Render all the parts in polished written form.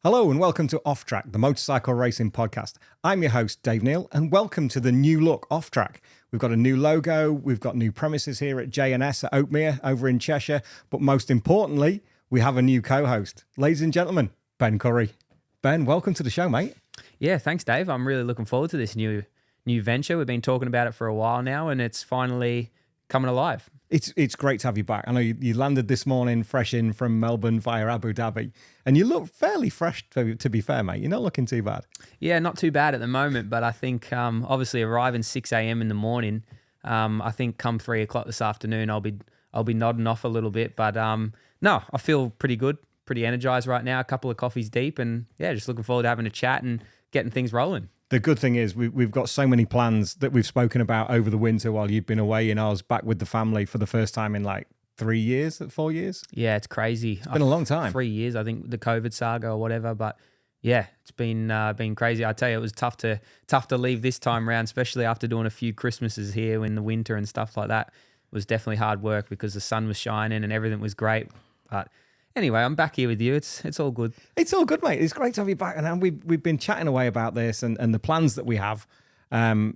Hello and welcome to Off Track, the motorcycle racing podcast. I'm your host, Dave Neal, and welcome to the new look Off Track. We've got a new logo, we've got new premises here at J&S at Oakmere over in Cheshire, but most importantly, we have a new co-host. Ladies and gentlemen, Ben Currie. Ben, welcome to the show, mate. Yeah, thanks, Dave. I'm really looking forward to this new venture. We've been talking about it for a while now, and it's finally coming alive. It's great to have you back. I know you landed this morning fresh in from Melbourne via Abu Dhabi, and you look fairly fresh, to be fair, mate. You're not looking too bad. Yeah, not too bad at the moment, but I think obviously arriving 6 a.m. in the morning, I think come 3 o'clock this afternoon, I'll be nodding off a little bit. But no, I feel pretty good, pretty energized right now, a couple of coffees deep, and yeah, just looking forward to having a chat and getting things rolling. The good thing is we've got so many plans that we've spoken about over the winter while you've been away in Oz, back with the family for the first time in like 4 years. Yeah, it's crazy. It's been a long time. 3 years, I think, the COVID saga or whatever. But yeah, it's been crazy. I tell you, it was tough to leave this time around, especially after doing a few Christmases here in the winter and stuff like that. It was definitely hard work because the sun was shining and everything was great. But anyway, I'm back here with you. It's all good. It's all good, mate. It's great to have you back. And we've been chatting away about this and the plans that we have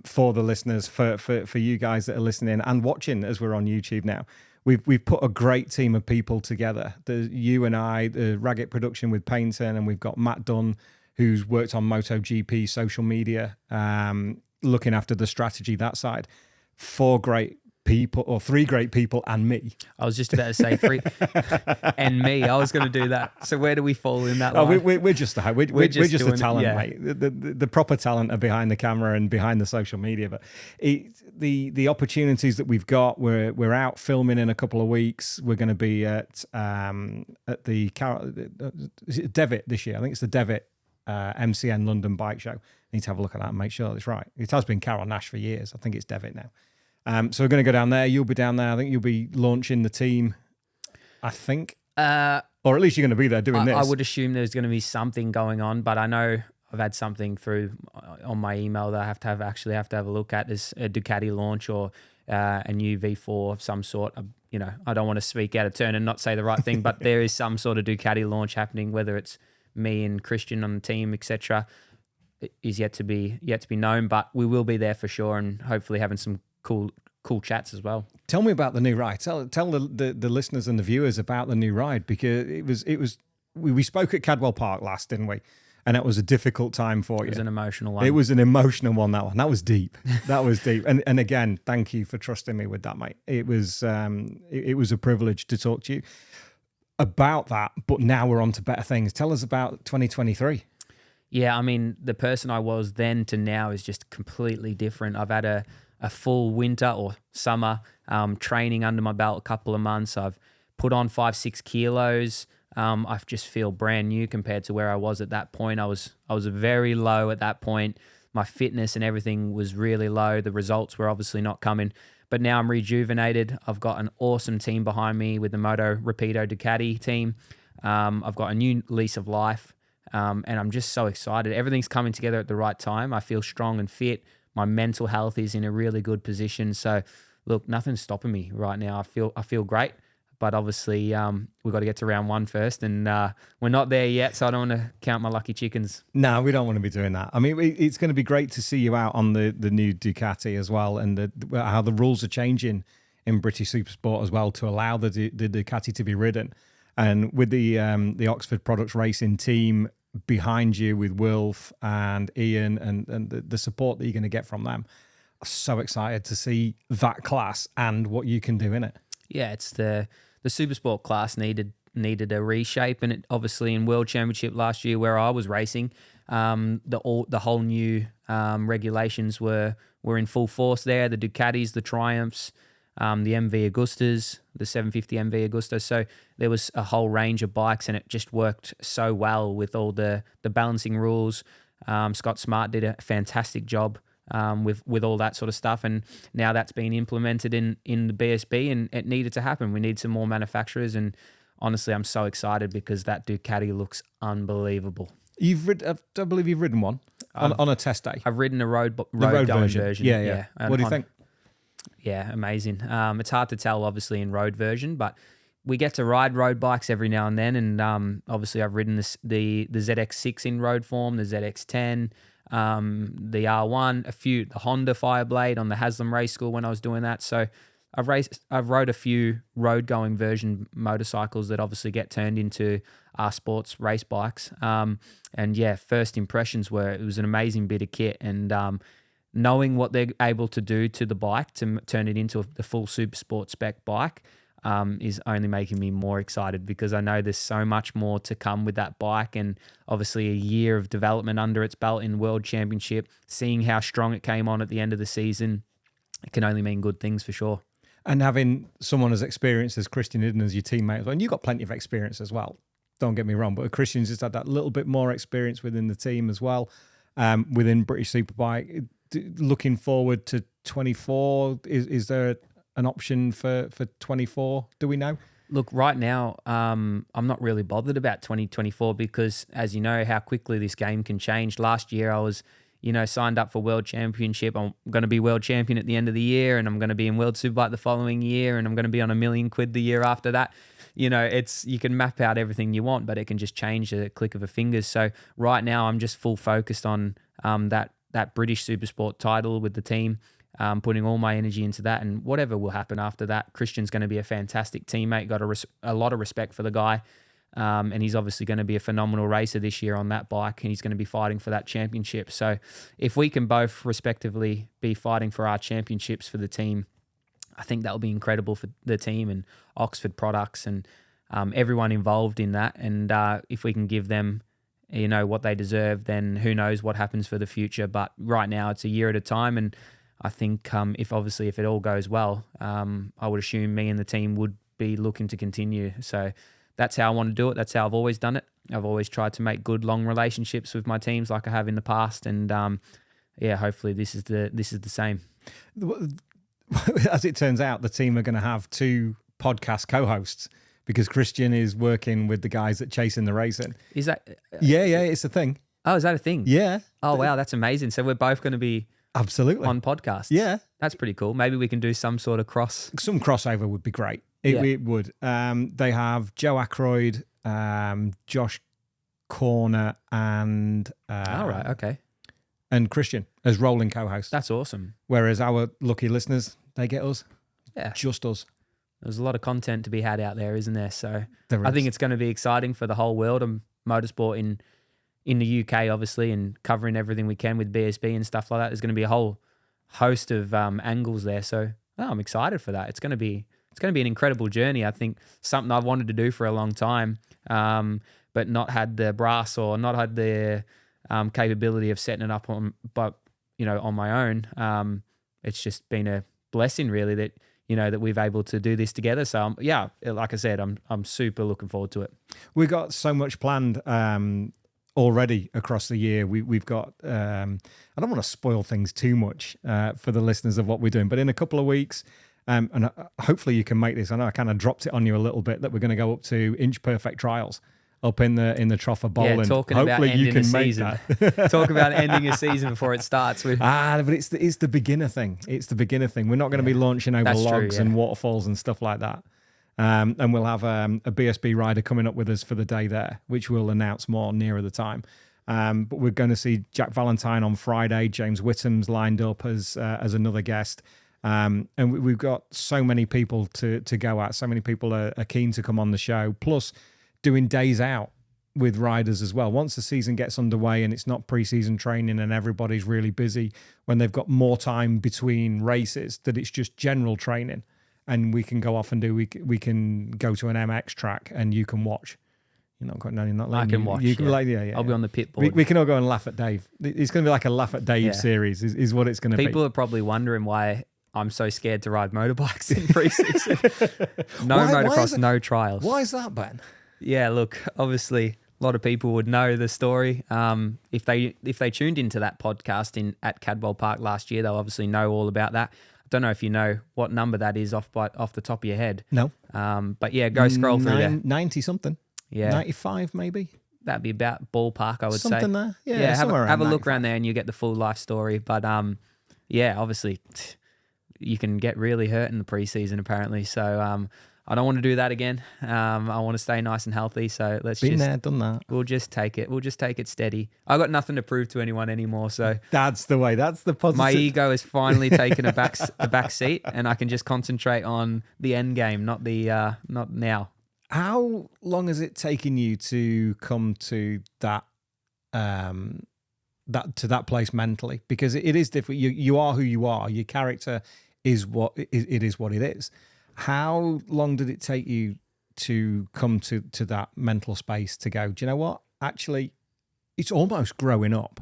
for the listeners, for you guys that are listening and watching as we're on YouTube now. We've put a great team of people together. You and I, the Raggett production with Paynton, and we've got Matt Dunn, who's worked on MotoGP social media, looking after the strategy, that side. 4 great people, or 3 great people, and me. I was just about to say 3 and me. I was going to do that. So where do we fall in that line? We're just the talent, yeah, mate. The proper talent are behind the camera and behind the social media. But the opportunities that we've got, we're out filming in a couple of weeks. We're going to be at the is it Devitt this year. I think it's the Devitt MCN London Bike Show. Need to have a look at that and make sure that's right. It has been Carol Nash for years. I think it's Devitt now. So we're going to go down there. You'll be down there. I think you'll be launching the team, I think. Or at least you're going to be there doing this. I would assume there's going to be something going on, but I know I've had something through on my email that I have to have a look at. There's a Ducati launch or a new V4 of some sort. I don't want to speak out of turn and not say the right thing, but there is some sort of Ducati launch happening, whether it's me and Christian on the team, etc. is yet to be known, but we will be there for sure, and hopefully having some cool chats as well. Tell me about the new ride. Tell the listeners and the viewers about the new ride, because we spoke at Cadwell Park last, didn't we? And it was a difficult time for you. It was an emotional one. It was an emotional one, that one. That was deep. That was deep. And again, thank you for trusting me with that, mate. It was a privilege to talk to you about that, but now we're on to better things. Tell us about 2023. Yeah, I mean, the person I was then to now is just completely different. I've had a full winter or summer training under my belt, a couple of months. I've put on 5-6 kilos. I just feel brand new compared to where I was at that point. I was very low at that point. My fitness and everything was really low. The results were obviously not coming, but now I'm rejuvenated. I've got an awesome team behind me with the Moto Rapido Ducati team. I've got a new lease of life, and I'm just so excited. Everything's coming together at the right time. I feel strong and fit. My mental health is in a really good position. So, look, nothing's stopping me right now. I feel great, but obviously we've got to get to round 1 first, and we're not there yet, so I don't want to count my lucky chickens. No, we don't want to be doing that. I mean, it's going to be great to see you out on the new Ducati as well, and how the rules are changing in British Supersport as well to allow the Ducati to be ridden. And with the Oxford Products Racing team behind you with Wilf and Ian and the support that you're going to get from them, I'm so excited to see that class and what you can do in it. Yeah, it's the Supersport class needed a reshape, and it obviously in World Championship last year where I was racing, the whole new regulations were in full force there. The Ducatis, the Triumphs, the MV Agustas, the 750 MV Agusta. So there was a whole range of bikes, and it just worked so well with all the balancing rules. Scott Smart did a fantastic job with all that sort of stuff, and now that's been implemented in the BSB, and it needed to happen. We need some more manufacturers, and honestly, I'm so excited because that Ducati looks unbelievable. I believe you've ridden one on a test day. I've ridden a road going version. Yeah. What do you think? Yeah, amazing. It's hard to tell, obviously, in road version, but we get to ride road bikes every now and then, and obviously I've ridden the ZX6 in road form, the ZX10, the R1, the Honda Fireblade on the Haslam Race School when I was doing that. So I've rode a few road going version motorcycles that obviously get turned into R Sports race bikes. And yeah, first impressions were it was an amazing bit of kit, and knowing what they're able to do to the bike to turn it into the full Supersport spec bike is only making me more excited, because I know there's so much more to come with that bike, and obviously a year of development under its belt in World Championship, seeing how strong it came on at the end of the season, it can only mean good things for sure. And having someone as experienced as Christian Idden as your teammate as well, and you've got plenty of experience as well, don't get me wrong, but Christian's just had that little bit more experience within the team as well, within British Superbike. Looking forward to 24, is there an option for 24? Do we know? Look, right now, I'm not really bothered about 2024 because, as you know, how quickly this game can change. Last year, I was, signed up for World Championship. I'm going to be World Champion at the end of the year, and I'm going to be in World Superbike the following year, and I'm going to be on $1 million the year after that. You can map out everything you want, but it can just change at a click of a finger. So right now, I'm just full focused on that British Supersport title with the team. Putting all my energy into that, and whatever will happen after that. Christian's going to be a fantastic teammate, got a lot of respect for the guy, and he's obviously going to be a phenomenal racer this year on that bike, and he's going to be fighting for that championship. So if we can both respectively be fighting for our championships for the team, I think that will be incredible for the team and Oxford Products and everyone involved in that. And if we can give them what they deserve, then who knows what happens for the future. But right now it's a year at a time, and I think if it all goes well, I would assume me and the team would be looking to continue. So that's how I want to do it. That's how I've always done it. I've always tried to make good, long relationships with my teams like I have in the past. And hopefully this is the same. As it turns out, the team are going to have 2 podcast co-hosts because Christian is working with the guys at Chasing the Racing. Is that? Yeah, it's a thing. Oh, is that a thing? Yeah. Oh, wow, that's amazing. So we're both going to be absolutely on podcasts. Yeah. That's pretty cool. Maybe we can do some sort of some crossover would be great. It would. They have Joe Ackroyd, Josh Corner, and all right, okay, and Christian as rolling co-hosts. That's awesome. Whereas our lucky listeners, they get us. Yeah. Just us. There's a lot of content to be had out there, isn't there? So I think it's going to be exciting for the whole world of motorsport in the UK, obviously, and covering everything we can with BSB and stuff like that. There's going to be a whole host of angles there. So I'm excited for that. It's going to be an incredible journey. I think something I've wanted to do for a long time, but not had the brass or not had the capability of setting it up on my own. It's just been a blessing, really, that we've able to do this together. So like I said, I'm super looking forward to it. We got so much planned already across the year. We've got I don't want to spoil things too much for the listeners of what we're doing, but in a couple of weeks, and hopefully you can make this. I know I kind of dropped it on you a little bit that we're going to go up to Inch Perfect Trials up in the Trough of Bowling. Yeah, talking hopefully about ending you can a make season. that. Talk about ending a season before it starts. But it's the beginner thing. It's the beginner thing. We're not going to be launching over logs and waterfalls and stuff like that. And we'll have a BSB rider coming up with us for the day there, which we'll announce more nearer the time. But we're going to see Jack Valentine on Friday. James Whittam's lined up as another guest. And we've got so many people to go at. So many people are keen to come on the show. Plus, doing days out with riders as well. Once the season gets underway and it's not pre-season training and everybody's really busy, when they've got more time between races, that it's just general training. And we can go off and we can go to an MX track and you can watch. You're not I can watch. You can I'll be on the pit board. We can all go and laugh at Dave. It's going to be like a laugh at Dave series is what it's going to be. People are probably wondering why I'm so scared to ride motorbikes in pre-season. Motocross, no trials. Why is that, Ben? Yeah, look, obviously a lot of people would know the story. If they tuned into that podcast at Cadwell Park last year, they'll obviously know all about that. I don't know if you know what number that is off the top of your head. No. But yeah, go scroll through there. 90 something. Yeah. 95 maybe. That'd be about ballpark, I would say. Something there. Yeah, have a look around there and you get the full life story. But obviously you can get really hurt in the preseason apparently. So I don't want to do that again. I want to stay nice and healthy. So let's been there, done that. We'll just take it. We'll just take it steady. I got nothing to prove to anyone anymore. So that's the way. That's the positive. My ego has finally taken a back seat, and I can just concentrate on the end game, not now. How long has it taken you to come to that that place mentally? Because it is different. You are who you are. Your character is what it is. What it is. How long did it take you to come to that mental space to go, do you know what? Actually, it's almost growing up.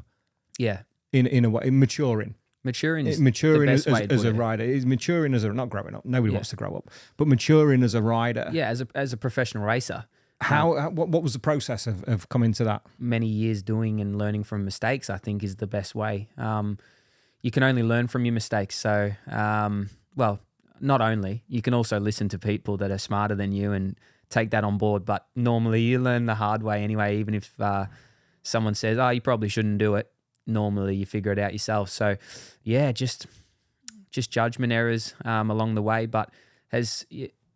Yeah. In a way, maturing. Maturing as a rider. It's maturing as not growing up. Nobody wants to grow up, but maturing as a rider. Yeah, as a professional racer. What was the process of coming to that? Many years doing and learning from mistakes, I think, is the best way. You can only learn from your mistakes. So, not only, you can also listen to people that are smarter than you and take that on board. But normally you learn the hard way anyway, even if someone says, oh, you probably shouldn't do it. Normally you figure it out yourself. So yeah, just judgment errors along the way. But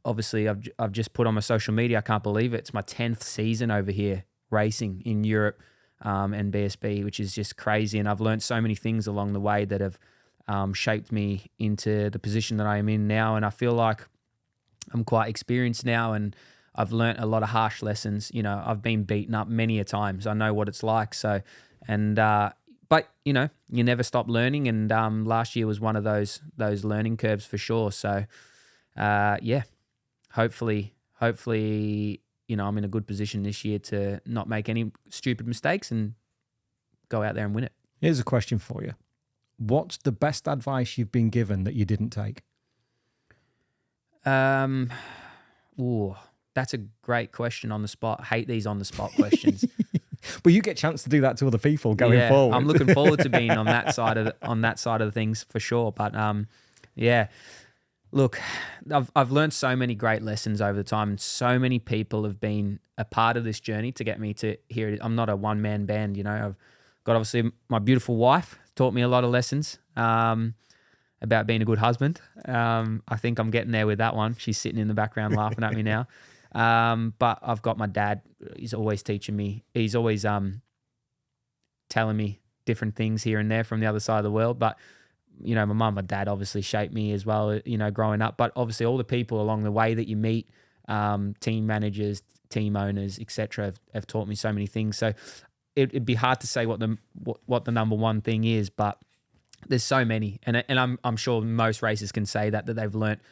obviously I've just put on my social media, I can't believe it. It's my 10th season over here racing in Europe and BSB, which is just crazy. And I've learned so many things along the way that have shaped me into the position that I am in now. And I feel like I'm quite experienced now, and I've learnt a lot of harsh lessons. You know, I've been beaten up many a times. I know what it's like. So, but you know, you never stop learning. And last year was one of those learning curves for sure. So, hopefully, you know, I'm in a good position this year to not make any stupid mistakes and go out there and win it. Here's a question for you. What's the best advice you've been given that you didn't take? That's a great question on the spot. I hate these on the spot questions. But you get a chance to do that to other people going forward. I'm looking forward to being on that side of the things for sure. But look, I've learned so many great lessons over the time, and so many people have been a part of this journey to get me to here. I'm not a one-man band, you know. I've got obviously my beautiful wife, taught me a lot of lessons about being a good husband. I think I'm getting there with that one. She's sitting in the background laughing at me now. But I've got my dad. He's always teaching me. He's always telling me different things here and there from the other side of the world. But, you know, my mum and dad obviously shaped me as well, you know, growing up. But obviously all the people along the way that you meet, team managers, team owners, etc., have taught me so many things. So it'd be hard to say what the number one thing is, but there's so many, and I'm sure most racers can say that they've learnt,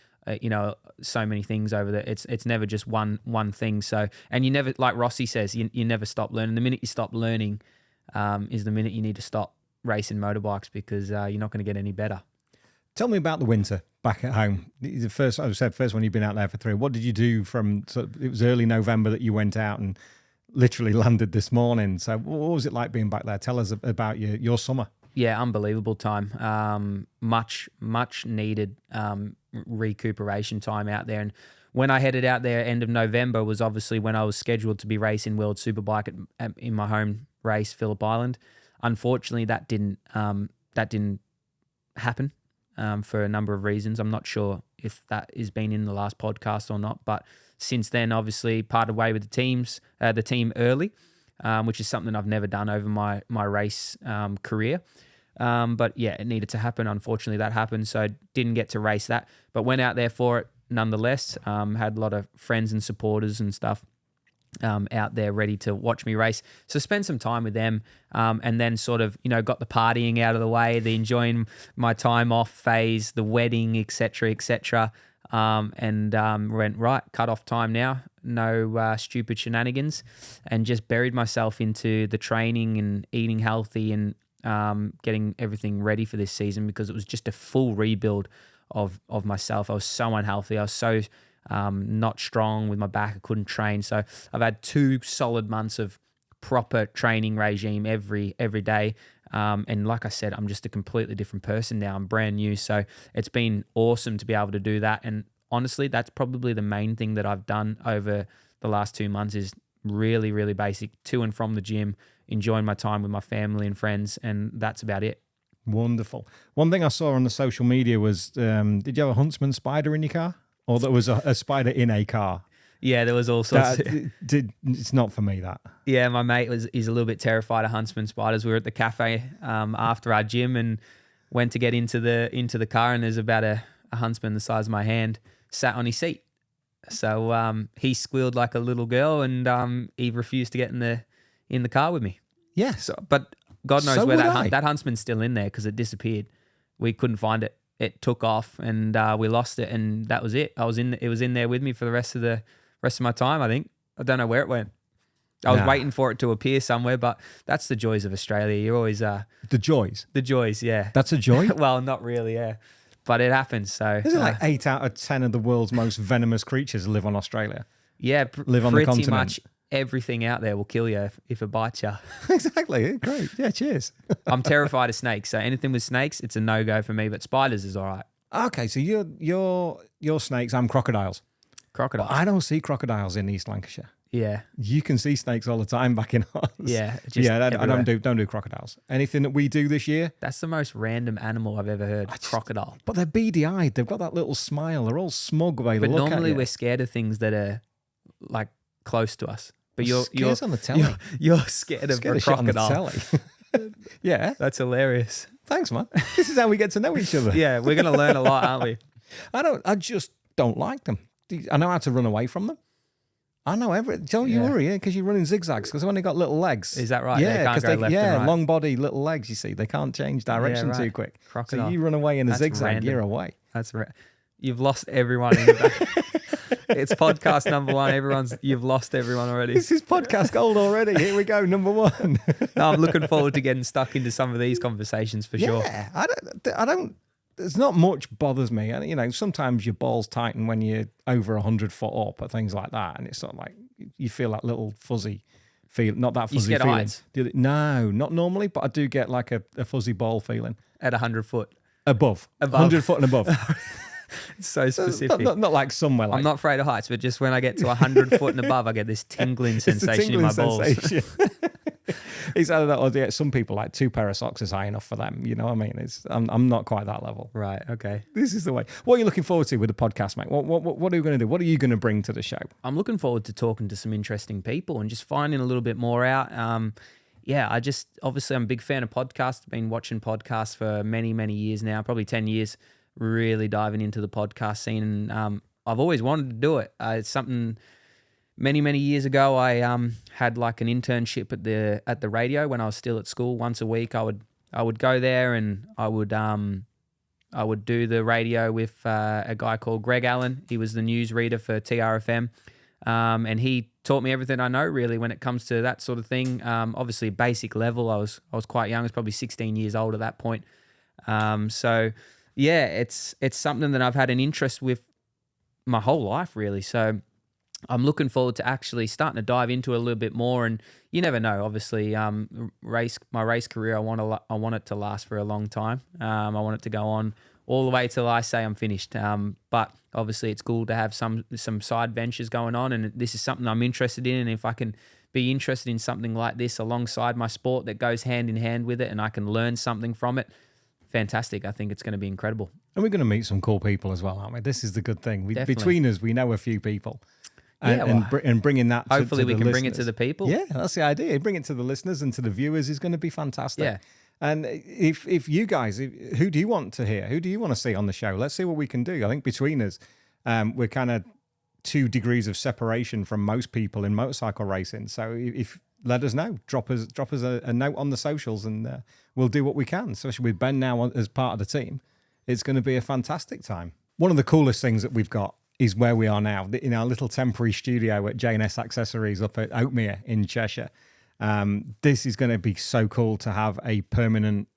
you know, so many things over there. It's never just one thing. So, and you never, like Rossi says, you never stop learning. The minute you stop learning, is the minute you need to stop racing motorbikes, because you're not going to get any better. Tell me about the winter back at home. The first one you've been out there for 3. What did you do from? It was early November that you went out and literally landed this morning. So what was it like being back there? Tell us about your summer. Yeah, unbelievable time. Much needed recuperation time out there. And when I headed out there, end of November was obviously when I was scheduled to be racing World Superbike in my home race, Phillip Island. Unfortunately, that didn't happen for a number of reasons. I'm not sure if that has been in the last podcast or not, but since then, obviously, parted way with the team early, which is something I've never done over my race career. But yeah, it needed to happen. Unfortunately, that happened, so I didn't get to race that, but went out there for it nonetheless. Had a lot of friends and supporters and stuff out there ready to watch me race. So spend some time with them, and then sort of, you know, got the partying out of the way, the enjoying my time off phase, the wedding, etc., etc. And went, right, cut off time now, no stupid shenanigans, and just buried myself into the training and eating healthy and getting everything ready for this season, because it was just a full rebuild of myself. I was so unhealthy. I was so not strong with my back. I couldn't train. So I've had 2 solid months of proper training regime every day. And like I said, I'm just a completely different person now. I'm brand new. So it's been awesome to be able to do that. And honestly, that's probably the main thing that I've done over the last 2 months, is really, really basic, to and from the gym, enjoying my time with my family and friends. And that's about it. Wonderful. One thing I saw on the social media was, did you have a Huntsman Spider in your car? or there was a spider in a car. Yeah, there was all sorts. It's not for me, that. Yeah, my mate is a little bit terrified of huntsman spiders. We were at the cafe after our gym and went to get into the car, and there's about a huntsman the size of my hand sat on his seat. So he squealed like a little girl, and he refused to get in the car with me. Yeah. So, but God knows where that huntsman's still in there because it disappeared. We couldn't find it. It took off, and we lost it, and that was it. It was in there with me for the rest of my time, I think. I don't know where it went. I was waiting for it to appear somewhere, but that's the joys of Australia. You're always... The joys? The joys, yeah. That's a joy? Well, not really, yeah. But it happens, so... Isn't like 8 out of 10 of the world's most venomous creatures live on Australia? Yeah, live on the continent. Pretty much everything out there will kill you if it bites you. Exactly, great. Yeah, cheers. I'm terrified of snakes, so anything with snakes, it's a no-go for me, but spiders is all right. Okay, so you're snakes, I'm crocodiles. Crocodiles. But I don't see crocodiles in East Lancashire. Yeah. You can see snakes all the time back in Oz. Yeah. I don't do crocodiles. Anything that we do this year. That's the most random animal I've ever heard. Crocodile. But they're beady-eyed. They've got that little smile. They're all smug way they look at you. But normally we're scared of things that are like close to us. But you're on the telly. You're scared of a crocodile. On the telly. Yeah. That's hilarious. Thanks, man. This is how we get to know each other. Yeah, we're going to learn a lot, aren't we? I just don't like them. I know how to run away from them. I know everything. Don't you worry, because you're running zigzags, because they've only got little legs. Is that right? Yeah, they can't go left and right. long body, little legs, you see. They can't change direction too quick. Crocodile. So you run away in a zigzag, random. you're away. That's right. You've lost everyone in the back. It's podcast number 1. You've lost everyone already. This is podcast gold already. Here we go, number 1. No, I'm looking forward to getting stuck into some of these conversations for sure. Yeah, I don't. There's not much bothers me. And, you know, sometimes your balls tighten when you're over 100 foot up or things like that. And it's sort of like you feel that little fuzzy feel. Not that fuzzy feeling. Heights? No, not normally, but I do get like a fuzzy ball feeling. At 100 foot? Above. 100 foot and above. It's so specific. Not like somewhere like... I'm not afraid of heights, but just when I get to 100 foot and above, I get this tingling sensation in my balls. It's either that or some people like 2 pair of socks is high enough for them. You know what I mean? I'm not quite that level. Right, okay. This is the way. What are you looking forward to with the podcast, mate? What are you going to do? What are you going to bring to the show? I'm looking forward to talking to some interesting people and just finding a little bit more out. Obviously I'm a big fan of podcasts. Been watching podcasts for many, many years now, probably 10 years, really diving into the podcast scene. And I've always wanted to do it. It's something... Many, many years ago, I had like an internship at the radio when I was still at school. Once a week, I would go there and I would do the radio with a guy called Greg Allen. He was the news reader for TRFM, and he taught me everything I know really when it comes to that sort of thing. Obviously, basic level. I was quite young. I was probably 16 years old at that point. So yeah, it's something that I've had an interest with my whole life really. So I'm looking forward to actually starting to dive into it a little bit more. And you never know, obviously, my race career, I want it to last for a long time. I want it to go on all the way till I say I'm finished. But obviously it's cool to have some side ventures going on. And this is something I'm interested in. And if I can be interested in something like this alongside my sport that goes hand in hand with it and I can learn something from it, fantastic. I think it's going to be incredible. And we're going to meet some cool people as well, aren't we? This is the good thing. Definitely. Between us, we know a few people. And bringing that to hopefully we can listeners. bring it to the people. Yeah, that's the idea. Bring it to the listeners and to the viewers is going to be fantastic. Yeah. And if you guys, who do you want to hear? Who do you want to see on the show? Let's see what we can do. I think between us, we're kind of 2 degrees of separation from most people in motorcycle racing. So if let us know, drop us a note on the socials, and we'll do what we can. Especially with Ben now as part of the team, it's going to be a fantastic time. One of the coolest things that we've got is where we are now, in our little temporary studio at J&S Accessories up at Oakmere in Cheshire. This is going to be so cool to have a permanent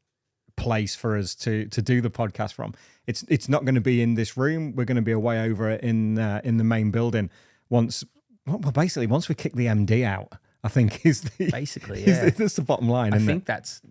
place for us to do the podcast from. It's not going to be in this room. We're going to be away over in the main building once we kick the MD out. I think is that's the bottom line. I think that's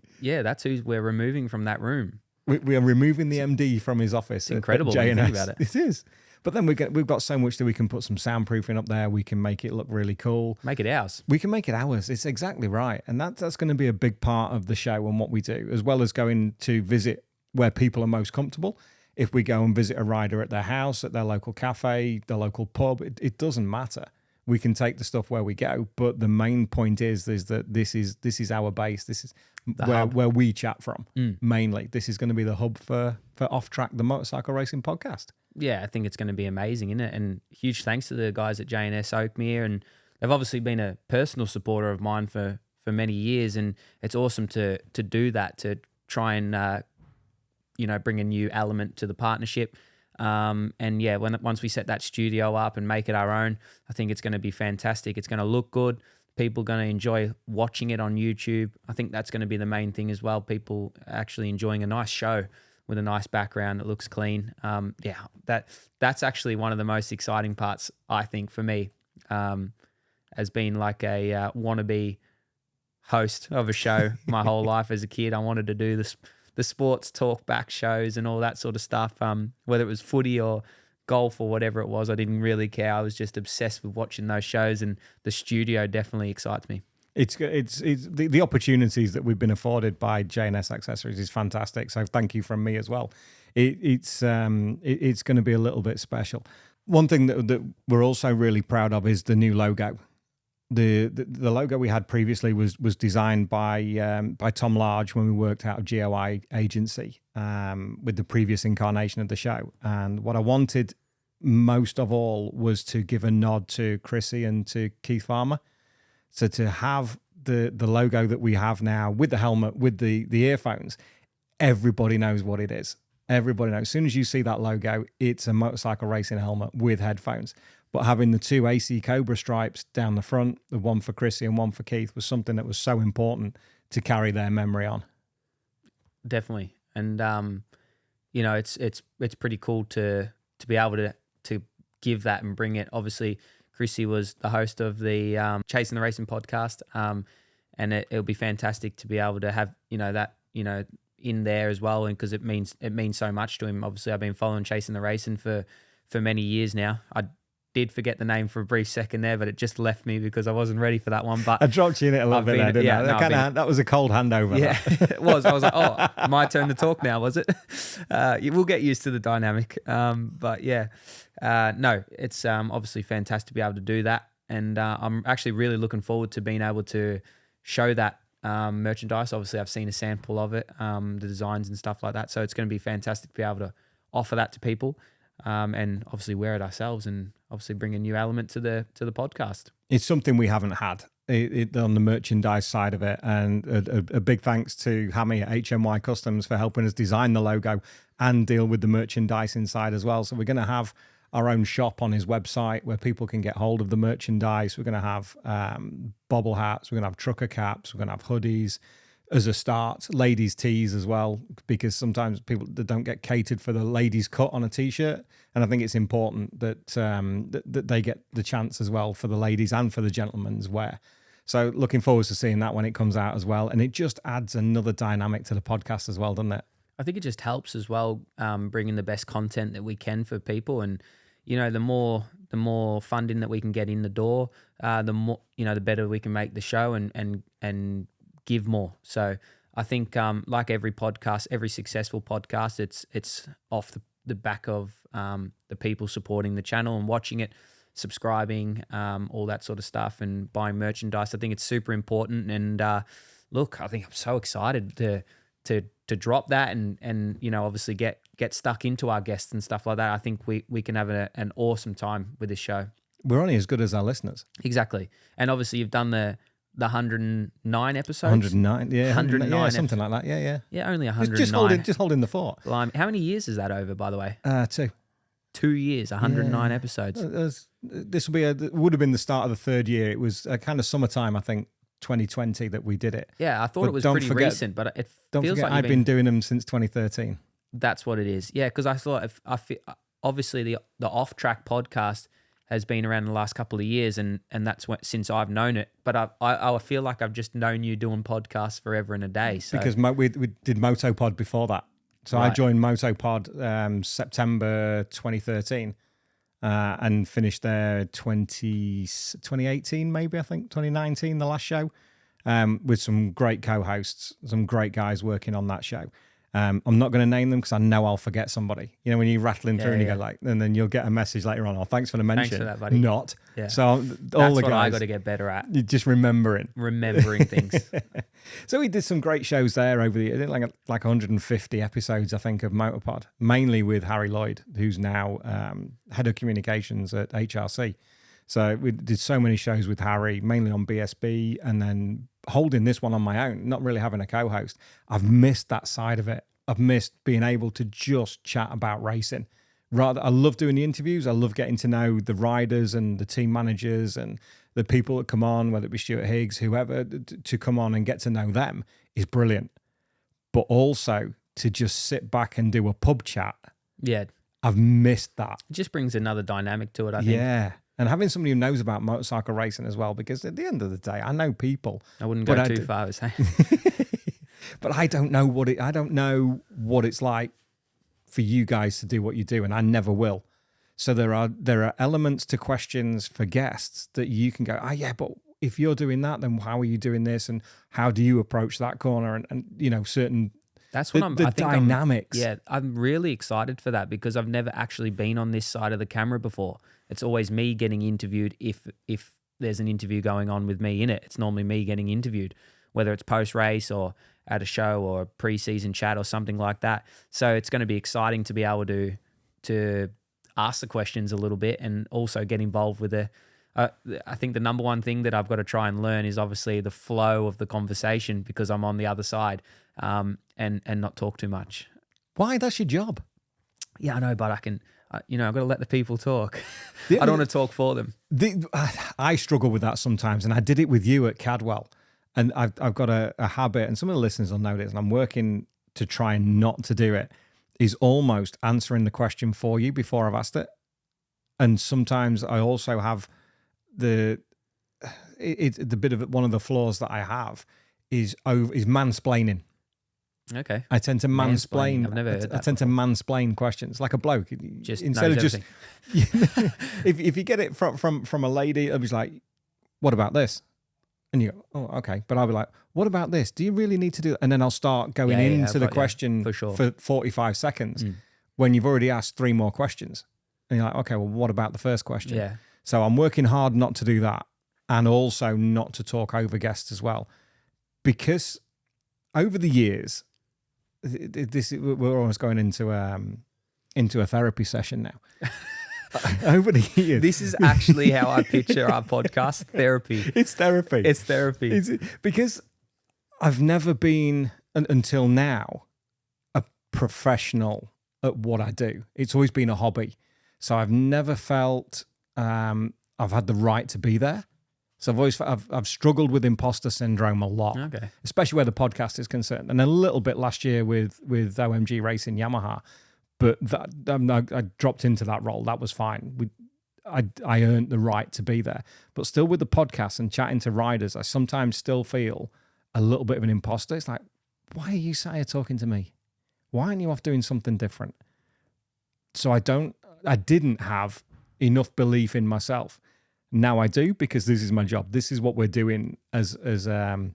who we're removing from that room. We are removing the MD from his office. It's incredible when you think about it. It is. But then we've got so much that we can put some soundproofing up there. We can make it look really cool. Make it ours. We can make it ours. It's exactly right. And that's going to be a big part of the show and what we do, as well as going to visit where people are most comfortable. if we go and visit a rider at their house, at their local cafe, their local pub, it doesn't matter. We can take the stuff where we go, but the main point is that this is our base. This is where we chat from mainly. This is going to be the hub for Off Track, the motorcycle racing podcast. Yeah, I think it's going to be amazing, isn't it? And huge thanks to the guys at J&S Oakmere, and they've obviously been a personal supporter of mine for many years, and it's awesome to do that, to try and bring a new element to the partnership. And yeah, once we set that studio up and make it our own, I think it's going to be fantastic. It's going to look good. People are going to enjoy watching it on YouTube. I think that's going to be the main thing as well. People actually enjoying a nice show with a nice background that looks clean. That's actually one of the most exciting parts, I think, for me, as being like a wannabe host of a show my whole life as a kid. I wanted to do the sports talk back shows and all that sort of stuff, whether it was footy or golf or whatever it was. I didn't really care. I was just obsessed with watching those shows, and the studio definitely excites me. It's the opportunities that we've been afforded by J&S Accessories is fantastic. So thank you from me as well. It's going to be a little bit special. One thing that we're also really proud of is the new logo. The logo we had previously was designed by Tom Large when we worked out of GOI agency with the previous incarnation of the show. And what I wanted most of all was to give a nod to Chrissy and to Keith Farmer. So to have the logo that we have now with the helmet, with the earphones, everybody knows what it is. Everybody knows. As soon as you see that logo, it's a motorcycle racing helmet with headphones. But having the two AC Cobra stripes down the front, the one for Chrissy and one for Keith, was something that was so important to carry their memory on. Definitely. And, it's pretty cool to be able to give that and bring it. Obviously, Chrissy was the host of the Chasing the Racing podcast, and it'll be fantastic to be able to have that in there as well, and because it means so much to him. Obviously, I've been following Chasing the Racing for many years now. I did forget the name for a brief second there, but it just left me because I wasn't ready for that one. But I dropped you in it a little bit there, didn't I? That was a cold handover. Yeah, it was. I was like, oh, my turn to talk now, was it? We'll get used to the dynamic. But yeah, no, it's obviously fantastic to be able to do that. And I'm actually really looking forward to being able to show that merchandise. Obviously, I've seen a sample of it, the designs and stuff like that. So it's going to be fantastic to be able to offer that to people. And obviously wear it ourselves, and obviously bring a new element to the podcast. It's something we haven't had on the merchandise side of it, and a big thanks to Hammy at HMY Customs for helping us design the logo and deal with the merchandise inside as well. So we're going to have our own shop on his website where people can get hold of the merchandise. We're going to have bobble hats, we're going to have trucker caps, we're going to have hoodies. As a start, ladies' tees as well, because sometimes people don't get catered for the ladies' cut on a t-shirt, and I think it's important that that they get the chance as well for the ladies and for the gentlemen's wear. So looking forward to seeing that when it comes out as well, and it just adds another dynamic to the podcast as well, doesn't it? I think it just helps as well, bringing the best content that we can for people, and the more funding that we can get in the door, the more the better we can make the show and give more. So I think like every podcast, every successful podcast, it's off the back of the people supporting the channel and watching it, subscribing, all that sort of stuff, and buying merchandise. I think it's super important. And look, I think I'm so excited to drop that and obviously get stuck into our guests and stuff like that. I think we can have an awesome time with this show. We're only as good as our listeners. Exactly. And obviously you've done the 109 episodes? 109, yeah. 109, something like that, yeah. Yeah, only 109. Just holding the fort. How many years is that over, by the way? 2. 2 years, 109 episodes. This would have been the start of the third year. It was kind of summertime, I think, 2020 that we did it. Yeah, I thought it was pretty recent, but it feels like I've been doing them since 2013. That's what it is. Yeah, because I thought obviously the Off Track podcast has been around the last couple of years, and that's since I've known it. But I feel like I've just known you doing podcasts forever and a day. So. Because we did Motopod before that. So right. I joined Motopod September 2013 and finished there 2018 maybe, I think, 2019, the last show, with some great co-hosts, some great guys working on that show. I'm not going to name them because I know I'll forget somebody. You know, when you're rattling through and you go like, and then you'll get a message later on, oh, thanks for the mention. Thanks for that, buddy. Not. Yeah. So all That's the what guys, I got to get better at. you're just remembering things. So we did some great shows there over the year, like 150 episodes, I think, of Motorpod, mainly with Harry Lloyd, who's now head of communications at HRC. So we did so many shows with Harry, mainly on BSB, and then holding this one on my own, not really having a co-host. I've missed that side of it. I've missed being able to just chat about racing. I love doing the interviews. I love getting to know the riders and the team managers and the people that come on, whether it be Stuart Higgs, whoever, to come on and get to know them is brilliant. But also to just sit back and do a pub chat. Yeah. I've missed that. It just brings another dynamic to it, I think. Yeah. And having somebody who knows about motorcycle racing as well, because at the end of the day, I know people. I wouldn't go too far, say. But I don't know what it's like for you guys to do what you do, and I never will. So there are elements to questions for guests that you can go, yeah, but if you're doing that, then how are you doing this, and how do you approach that corner, and you know, certain. That's what the dynamics. I'm really excited for that because I've never actually been on this side of the camera before. It's always me getting interviewed if there's an interview going on with me in it. It's normally me getting interviewed, whether it's post-race or at a show or a pre-season chat or something like that. So it's going to be exciting to be able to ask the questions a little bit and also get involved with I think the number one thing that I've got to try and learn is obviously the flow of the conversation because I'm on the other side and not talk too much. Why? That's your job. Yeah, I know, but I can, I've got to let the people talk. I don't want to talk for them. I struggle with that sometimes, and I did it with you at Cadwell. And I've got a habit, and some of the listeners will know this, and I'm working to try and not to do it, is almost answering the question for you before I've asked it. And sometimes I also have the bit of one of the flaws that I have is mansplaining. Okay. I tend to mansplain. I've never heard that. I tend to mansplain questions like a bloke. Just instead of everything. if you get it from a lady, it'll be like, what about this? And you go, oh, okay. But I'll be like, what about this? Do you really need to do that? And then I'll start going into the question for 45 seconds when you've already asked 3 more questions. And you're like, okay, well, what about the first question? Yeah. So I'm working hard not to do that, and also not to talk over guests as well. Because over the years, we're almost going into a therapy session now. Over the years, this is actually how I picture our podcast: therapy. It's therapy. It's therapy. Because I've never been until now a professional at what I do. It's always been a hobby, so I've never felt I've had the right to be there. So I've struggled with imposter syndrome a lot, especially where the podcast is concerned, and a little bit last year with OMG Racing Yamaha. But I dropped into that role. That was fine. I earned the right to be there. But still with the podcast and chatting to riders, I sometimes still feel a little bit of an imposter. It's like, why are you sat here talking to me? Why aren't you off doing something different? So I didn't have enough belief in myself. Now I do, because this is my job. This is what we're doing as a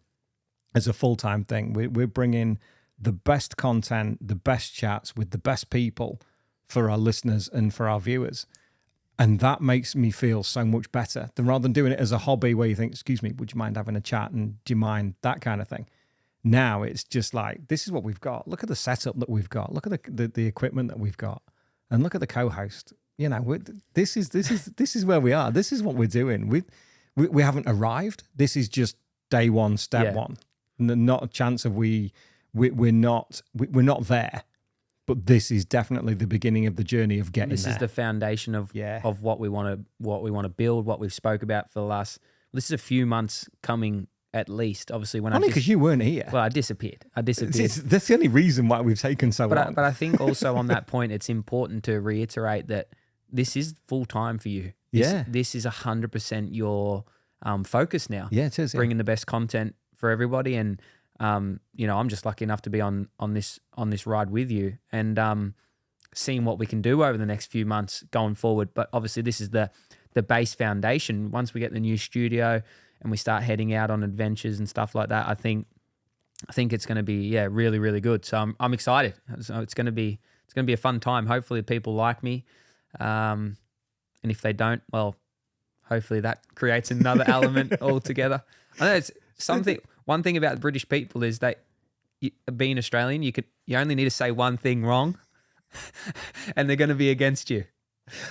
full-time thing. We're bringing the best content, the best chats with the best people for our listeners and for our viewers. And that makes me feel so much better than rather than doing it as a hobby where you think, excuse me, would you mind having a chat? And do you mind that kind of thing? Now it's just like, this is what we've got. Look at the setup that we've got. Look at the equipment that we've got. And look at the co-host. You know, this is where we are. This is what we're doing. We haven't arrived. This is just day one, step one. Not a chance of we're not there, but this is definitely the beginning of the journey of getting there. This is the foundation of what we want to build, what we've spoke about for the last. This is a few months coming at least. Obviously, when only because you weren't here. Well, I disappeared. That's the only reason why we've taken so long. But I think also on that point, it's important to reiterate that this is full time for you. This is 100% your focus now. Yeah, it is. Bringing the best content for everybody, and I'm just lucky enough to be on this ride with you, and seeing what we can do over the next few months going forward. But obviously, this is the base foundation. Once we get the new studio and we start heading out on adventures and stuff like that, I think I think it's going to be really, really good. So I'm excited. So it's going to be a fun time. Hopefully people like me, and if they don't, well, hopefully that creates another element altogether. I know it's something. One thing about British people is that being Australian, you only need to say one thing wrong, and they're going to be against you.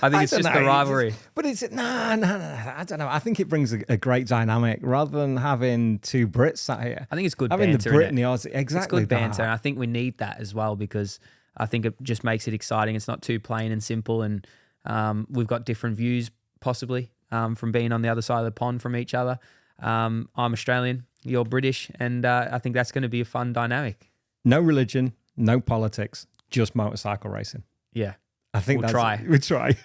I think it's just the rivalry. But it's no. I don't know. I think it brings a great dynamic rather than having two Brits sat here. I think it's good having banter. The Brit and the Aussie, exactly. It's good banter, and I think we need that as well because I think it just makes it exciting. It's not too plain and simple, and we've got different views possibly from being on the other side of the pond from each other. I'm Australian, you're British, and I think that's going to be a fun dynamic. No religion, no politics, just motorcycle racing. Yeah. I think we'll try. We'll try.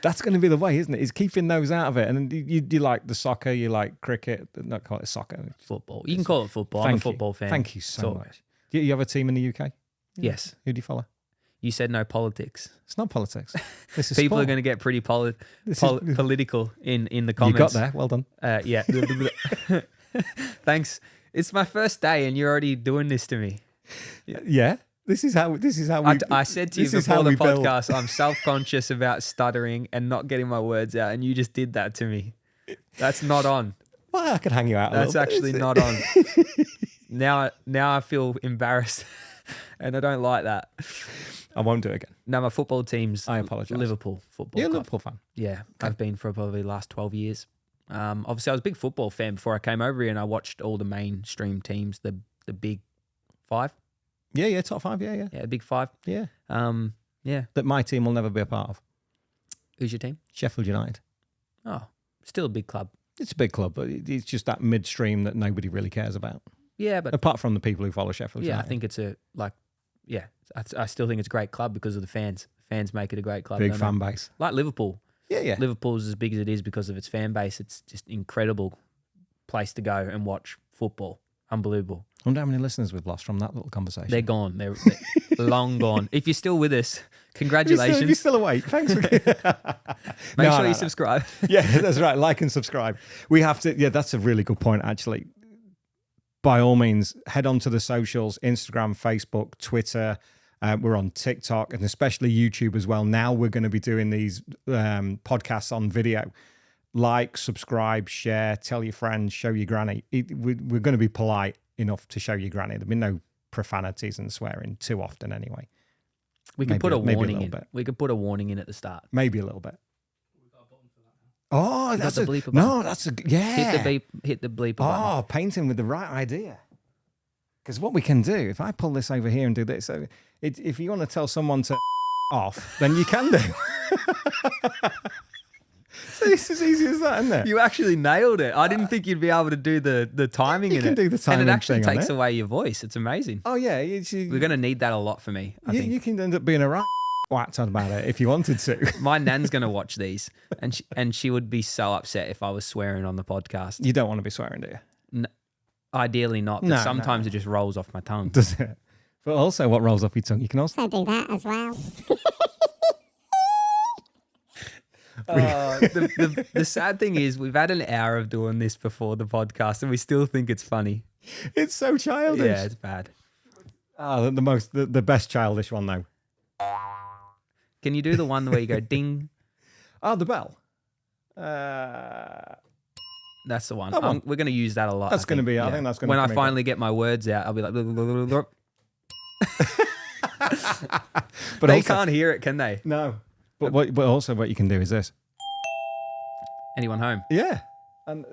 That's going to be the way, isn't it? Is keeping those out of it. And you like the soccer, you like cricket. Not call it soccer. Football. You can call it football. I'm a football fan. Thank you so much. Do you have a team in the UK? Yes. Who do you follow? You said no politics. It's not politics. This is People sport. are going to get pretty political in the comments. You got there. Well done. Yeah. Thanks. It's my first day and you're already doing this to me. Yeah. This is how I said to you before the podcast, I'm self-conscious about stuttering and not getting my words out, and you just did that to me. That's not on. Well, I could hang you out. That's actually not on. Now I feel embarrassed, and I don't like that. I won't do it again. No, my football team's I apologise. Liverpool football. You're a club. Liverpool fan. Yeah, okay. I've been for probably the last 12 years. Obviously, I was a big football fan before I came over here, and I watched all the mainstream teams, the big five. Yeah, top five, yeah. Yeah, big five. Yeah. Yeah. That my team will never be a part of. Who's your team? Sheffield United. Oh, still a big club. It's a big club, but it's just that midstream that nobody really cares about. Yeah, but... Apart from the people who follow Sheffield United. I think it's I still think it's a great club because of the fans. Fans make it a great club. Big fan base. Like Liverpool. Yeah. Liverpool's as big as it is because of its fan base. It's just incredible place to go and watch football. Unbelievable. I wonder how many listeners we've lost from that little conversation. They're gone. They're long gone. If you're still with us, congratulations. If you're still awake, thanks. Make sure you subscribe. Yeah, that's right. Like and subscribe. We have to. Yeah, that's a really good point, actually. By all means, head on to the socials, Instagram, Facebook, Twitter. We're on TikTok and especially YouTube as well. Now we're going to be doing these podcasts on video. Like, subscribe, share, tell your friends, show your granny. We're going to be polite enough to show your granny. There'll be no profanities and swearing too often anyway. We could put a warning in. We could put a warning in at the start. Maybe a little bit. Oh, that's the bleeper no, that's a yeah. Hit the bleeper button. Oh, painting with the right idea. Because what we can do, if I pull this over here and do this, so if you want to tell someone to off, then you can do. So it's as easy as that, isn't it? You actually nailed it. I didn't think you'd be able to do the timing in it. You can do the timing, and it actually takes away your voice. It's amazing. Oh yeah, we're going to need that a lot for me. I think you can end up being a right whacked on about it if you wanted to. My nan's going to watch these, and she would be so upset if I was swearing on the podcast. You don't want to be swearing, do you? No, ideally not, but sometimes it just rolls off my tongue. Does it? But also, what rolls off your tongue, you can also do that as well. The sad thing is we've had an hour of doing this before the podcast and we still think it's funny. It's so childish. Yeah, it's bad. Oh, the best childish one though. Can you do the one where you go ding? Oh, the bell. That's the one. We're going to use that a lot. That's going to be. I think that's going to. When I finally get my words out, I'll be like. But they can't hear it, can they? No. But also what you can do is this. Anyone home? Yeah. And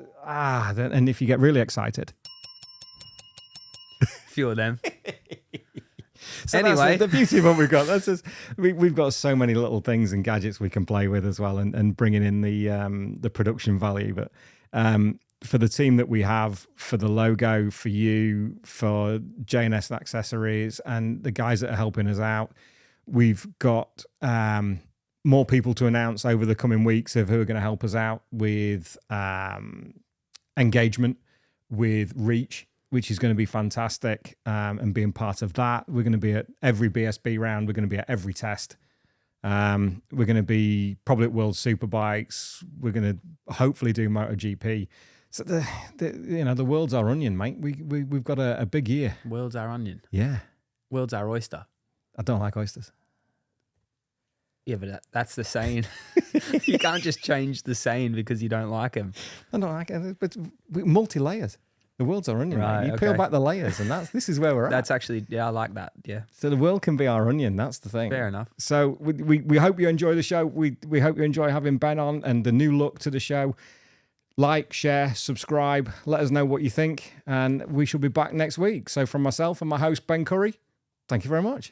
if you get really excited. Few of them. So anyway, the beauty of what we've got. That's just we've got so many little things and gadgets we can play with as well, and bringing in the production value. But for the team that we have, for the logo, for you, for J&S Accessories, and the guys that are helping us out, we've got more people to announce over the coming weeks of who are going to help us out with engagement, with reach, which is going to be fantastic, and being part of that. We're going to be at every BSB round. We're going to be at every test. We're going to be probably at World Superbikes. We're going to hopefully do MotoGP. So the world's our onion, mate. We've got a big year. World's our onion. Yeah. World's our oyster. I don't like oysters. Yeah, but that's the saying. You can't just change the saying because you don't like them. I don't like it, but multi-layers. The world's our onion, Right, mate. You peel back the layers, and this is where we're at. That's actually, yeah, I like that. Yeah. So the world can be our onion. That's the thing. Fair enough. So we hope you enjoy the show. We hope you enjoy having Ben on and the new look to the show. Like, share, subscribe. Let us know what you think, and we shall be back next week. So from myself and my host Ben Currie, thank you very much.